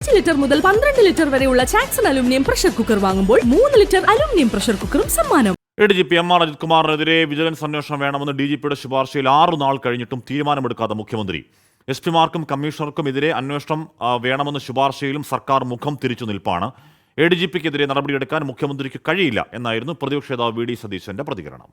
5 litre മുതൽ 12 litre വരെയുള്ള ചാക്സൺ aluminium pressure cooker വാങ്ങുമ്പോൾ 3 ലിറ്റർ അലുമിനിയം പ്രഷർ കുക്കറും സമ്മാനം. ADGP MR അജിത് കുമാറിനെതിരെ വിജിലൻസ് അന്വേഷണം വേണമെന്ന് DGPയുടെ ശുപാർശയിൽ 6 നാൾ കഴിഞ്ഞിട്ടും തീരുമാനമെടുക്കാത്ത മുഖ്യമന്ത്രി. SP-മാർക്കും കമ്മീഷണർക്കും എതിരെ അന്വേഷണം വേണമെന്ന ശുപാർശയിലും സർക്കാർ മുഖം തിരിച്ചു നിൽപ്പാണ്. ADGPക്കെതിരെ നടപടിയെടുക്കാൻ മുഖ്യമന്ത്രിക്ക് കഴിയില്ല എന്നായിരുന്നു പ്രതിപക്ഷ നേതാവ് VD സതീശന്റെ പ്രതികരണം.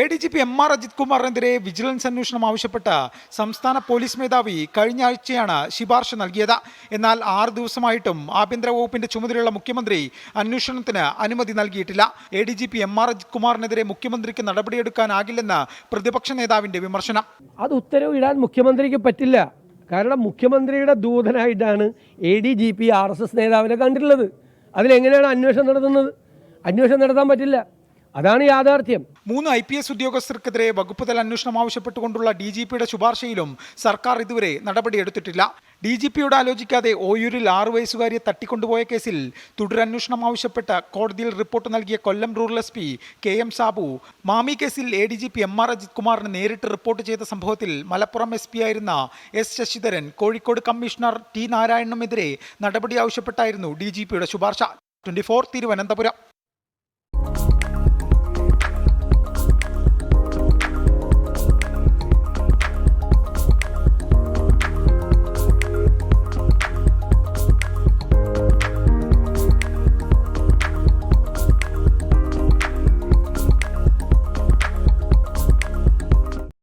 ADGP MR അജിത് കുമാറിനെതിരെ വിജിലൻസ് അന്വേഷണം ആവശ്യപ്പെട്ട സംസ്ഥാന പോലീസ് മേധാവി കഴിഞ്ഞ ആഴ്ചയാണ് ശുപാർശ നൽകിയത്. എന്നാൽ 6 ദിവസമായിട്ടും ആഭ്യന്തര വകുപ്പിന്റെ ചുമതലയുള്ള മുഖ്യമന്ത്രി അന്വേഷണത്തിന് അനുമതി നൽകിയിട്ടില്ല. ADGP MR അജിത് കുമാറിനെതിരെ മുഖ്യമന്ത്രിക്ക് നടപടിയെടുക്കാനാകില്ലെന്ന് പ്രതിപക്ഷ നേതാവിന്റെ വിമർശനം. അത് ഉത്തരവിടാൻ മുഖ്യമന്ത്രിക്ക് പറ്റില്ല. കാരണം മുഖ്യമന്ത്രിയുടെ ദൂതനായിട്ടാണ് ADGP RSS നേതാവിനെ കണ്ടിട്ടുള്ളത്. അതിലെങ്ങനെയാണ് അന്വേഷണം നടത്തുന്നത്? അന്വേഷണം നടത്താൻ പറ്റില്ല. അതാണ് യാഥാർത്ഥ്യം. 3 IPS ഉദ്യോഗസ്ഥർക്കെതിരെ വകുപ്പ് തല അന്വേഷണം ആവശ്യപ്പെട്ടുകൊണ്ടുള്ള DGPയുടെ ശുപാർശയിലും സർക്കാർ ഇതുവരെ നടപടിയെടുത്തിട്ടില്ല. DGPയോട് ആലോചിക്കാതെ ഓയൂരിൽ 6 വയസ്സുകാരിയെ തട്ടിക്കൊണ്ടുപോയ കേസിൽ തുടരന്വേഷണം ആവശ്യപ്പെട്ട് കോടതിയിൽ റിപ്പോർട്ട് നൽകിയ കൊല്ലം റൂറൽ SP KM സാബു, മാമി കേസിൽ ADGP MR അജിത് കുമാറിന് നേരിട്ട് റിപ്പോർട്ട് ചെയ്ത സംഭവത്തിൽ മലപ്പുറം SP ആയിരുന്ന S Sasidharan, Kozhikode commissioner T നാരായണനുമെതിരെ നടപടി ആവശ്യപ്പെട്ടായിരുന്നു DGPയുടെ ശുപാർശ. 24 തിരുവനന്തപുരം.